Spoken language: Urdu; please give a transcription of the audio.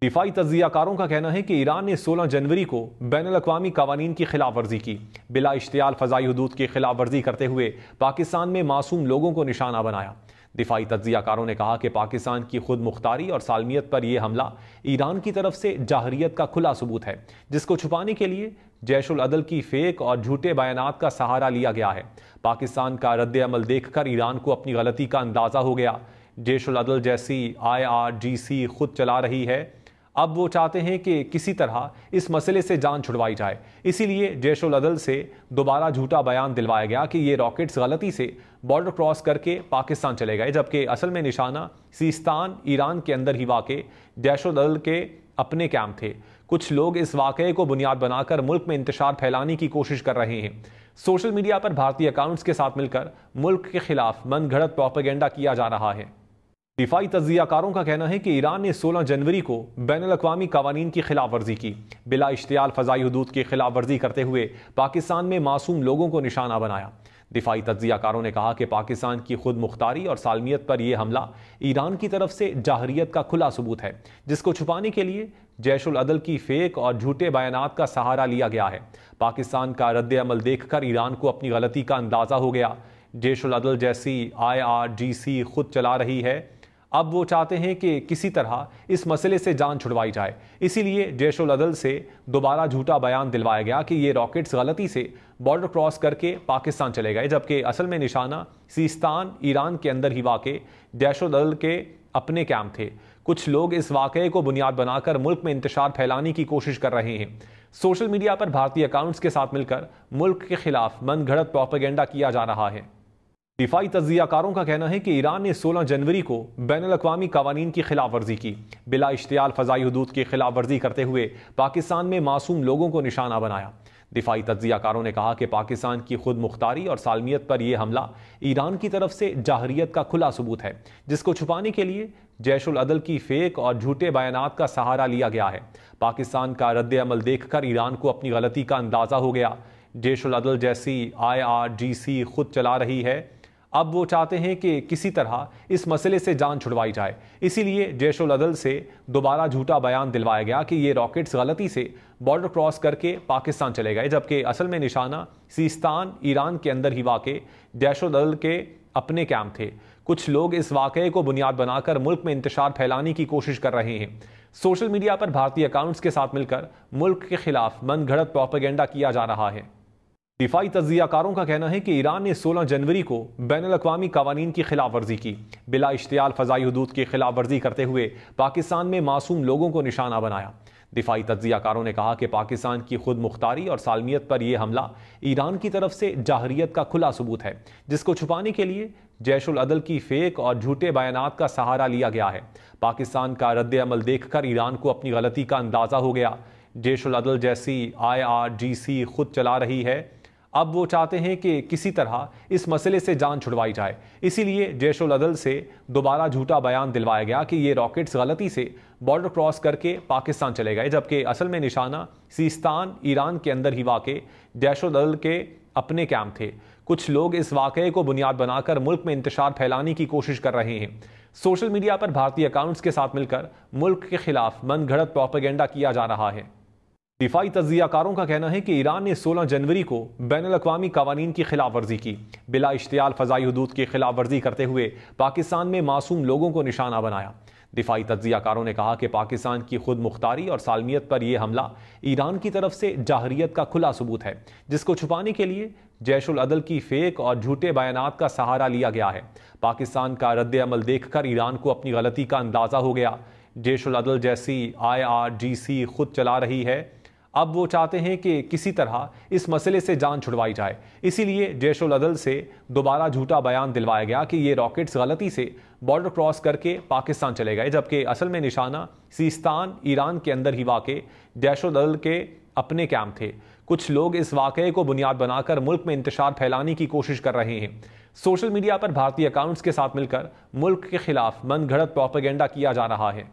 دفاعی تجزیہ کاروں کا کہنا ہے کہ ایران نے 16 جنوری کو بین الاقوامی قوانین کی خلاف ورزی کی، بلا اشتعال فضائی حدود کی خلاف ورزی کرتے ہوئے پاکستان میں معصوم لوگوں کو نشانہ بنایا۔ دفاعی تجزیہ کاروں نے کہا کہ پاکستان کی خود مختاری اور سالمیت پر یہ حملہ ایران کی طرف سے جاہریت کا کھلا ثبوت ہے، جس کو چھپانے کے لیے جیش العدل کی فیک اور جھوٹے بیانات کا سہارا لیا گیا ہے۔ پاکستان کا رد عمل دیکھ کر ایران کو اپنی غلطی کا اندازہ ہو گیا۔ جیش العدل جیسی IRGC خود چلا رہی ہے، اب وہ چاہتے ہیں کہ کسی طرح اس مسئلے سے جان چھڑوائی جائے، اسی لیے جیش العدل سے دوبارہ جھوٹا بیان دلوایا گیا کہ یہ راکٹس غلطی سے بارڈر کراس کر کے پاکستان چلے گئے، جبکہ اصل میں نشانہ سیستان ایران کے اندر ہی واقع جیش العدل کے اپنے کیمپ تھے۔ کچھ لوگ اس واقعے کو بنیاد بنا کر ملک میں انتشار پھیلانے کی کوشش کر رہے ہیں۔ سوشل میڈیا پر بھارتی اکاؤنٹس کے ساتھ مل کر ملک کے خلاف من گھڑت پروپیگنڈا کیا جا رہا ہے۔ دفاعی تجزیہ کاروں کا کہنا ہے کہ ایران نے 16 جنوری کو بین الاقوامی قوانین کی خلاف ورزی کی، بلا اشتعال فضائی حدود کی خلاف ورزی کرتے ہوئے پاکستان میں معصوم لوگوں کو نشانہ بنایا۔ دفاعی تجزیہ کاروں نے کہا کہ پاکستان کی خود مختاری اور سالمیت پر یہ حملہ ایران کی طرف سے جاہریت کا کھلا ثبوت ہے، جس کو چھپانے کے لیے جیش العدل کی فیک اور جھوٹے بیانات کا سہارا لیا گیا ہے۔ پاکستان کا رد عمل دیکھ کر ایران کو اپنی غلطی کا اندازہ ہو گیا۔ جیش العدل جیسی IRGC خود چلا رہی ہے، اب وہ چاہتے ہیں کہ کسی طرح اس مسئلے سے جان چھڑوائی جائے، اسی لیے جیش العدل سے دوبارہ جھوٹا بیان دلوایا گیا کہ یہ راکٹس غلطی سے بارڈر کراس کر کے پاکستان چلے گئے، جبکہ اصل میں نشانہ سیستان ایران کے اندر ہی واقع جیش العدل کے اپنے کیمپ تھے۔ کچھ لوگ اس واقعے کو بنیاد بنا کر ملک میں انتشار پھیلانے کی کوشش کر رہے ہیں۔ سوشل میڈیا پر بھارتی اکاؤنٹس کے ساتھ مل کر ملک کے خلاف من گھڑت پروپیگنڈا کیا جا رہا ہے۔ دفاعی تجزیہ کاروں کا کہنا ہے کہ ایران نے 16 جنوری کو بین الاقوامی قوانین کی خلاف ورزی کی، بلا اشتعال فضائی حدود کی خلاف ورزی کرتے ہوئے پاکستان میں معصوم لوگوں کو نشانہ بنایا۔ دفاعی تجزیہ کاروں نے کہا کہ پاکستان کی خود مختاری اور سالمیت پر یہ حملہ ایران کی طرف سے جاہریت کا کھلا ثبوت ہے، جس کو چھپانے کے لیے جیش العدل کی فیک اور جھوٹے بیانات کا سہارا لیا گیا ہے۔ پاکستان کا رد عمل دیکھ کر ایران کو اپنی غلطی کا اندازہ ہو گیا۔ جیش العدل جیسی IRGC خود چلا رہی ہے، اب وہ چاہتے ہیں کہ کسی طرح اس مسئلے سے جان چھڑوائی جائے، اسی لیے جیش العدل سے دوبارہ جھوٹا بیان دلوایا گیا کہ یہ راکٹس غلطی سے بارڈر کراس کر کے پاکستان چلے گئے، جبکہ اصل میں نشانہ سیستان ایران کے اندر ہی واقع جیش العدل کے اپنے کیمپ تھے۔ کچھ لوگ اس واقعے کو بنیاد بنا کر ملک میں انتشار پھیلانے کی کوشش کر رہے ہیں۔ سوشل میڈیا پر بھارتی اکاؤنٹس کے ساتھ مل کر ملک کے خلاف من گھڑت پروپیگنڈا کیا جا رہا ہے۔ دفاعی تجزیہ کاروں کا کہنا ہے کہ ایران نے 16 جنوری کو بین الاقوامی قوانین کی خلاف ورزی کی، بلا اشتعال فضائی حدود کی خلاف ورزی کرتے ہوئے پاکستان میں معصوم لوگوں کو نشانہ بنایا۔ دفاعی تجزیہ کاروں نے کہا کہ پاکستان کی خود مختاری اور سالمیت پر یہ حملہ ایران کی طرف سے جاہریت کا کھلا ثبوت ہے، جس کو چھپانے کے لیے جیش العدل کی فیک اور جھوٹے بیانات کا سہارا لیا گیا ہے۔ پاکستان کا رد عمل دیکھ کر ایران کو اپنی غلطی کا اندازہ ہو گیا۔ جیش العدل جیسی IRGC خود چلا رہی ہے، اب وہ چاہتے ہیں کہ کسی طرح اس مسئلے سے جان چھڑوائی جائے، اسی لیے جیش العدل سے دوبارہ جھوٹا بیان دلوایا گیا کہ یہ راکٹس غلطی سے بارڈر کراس کر کے پاکستان چلے گئے، جبکہ اصل میں نشانہ سیستان ایران کے اندر ہی واقع جیش العدل کے اپنے کیمپ تھے۔ کچھ لوگ اس واقعے کو بنیاد بنا کر ملک میں انتشار پھیلانے کی کوشش کر رہے ہیں۔ سوشل میڈیا پر بھارتی اکاؤنٹس کے ساتھ مل کر ملک کے خلاف من گھڑت پروپیگنڈا کیا جا رہا ہے۔ دفاعی تجزیہ کاروں کا کہنا ہے کہ ایران نے 16 جنوری کو بین الاقوامی قوانین کی خلاف ورزی کی، بلا اشتعال فضائی حدود کی خلاف ورزی کرتے ہوئے پاکستان میں معصوم لوگوں کو نشانہ بنایا۔ دفاعی تجزیہ کاروں نے کہا کہ پاکستان کی خود مختاری اور سالمیت پر یہ حملہ ایران کی طرف سے جاہریت کا کھلا ثبوت ہے، جس کو چھپانے کے لیے جیش العدل کی فیک اور جھوٹے بیانات کا سہارا لیا گیا ہے۔ پاکستان کا رد عمل دیکھ کر ایران کو اپنی غلطی کا اندازہ ہو گیا۔ جیش العدل جیسی IRGC خود چلا رہی ہے، اب وہ چاہتے ہیں کہ کسی طرح اس مسئلے سے جان چھڑوائی جائے، اسی لیے جیش العدل سے دوبارہ جھوٹا بیان دلوایا گیا کہ یہ راکٹس غلطی سے بارڈر کراس کر کے پاکستان چلے گئے، جبکہ اصل میں نشانہ سیستان ایران کے اندر ہی واقع جیش العدل کے اپنے کیمپ تھے۔ کچھ لوگ اس واقعے کو بنیاد بنا کر ملک میں انتشار پھیلانے کی کوشش کر رہے ہیں۔ سوشل میڈیا پر بھارتی اکاؤنٹس کے ساتھ مل کر ملک کے خلاف من گھڑت پروپیگنڈا کیا جا رہا ہے۔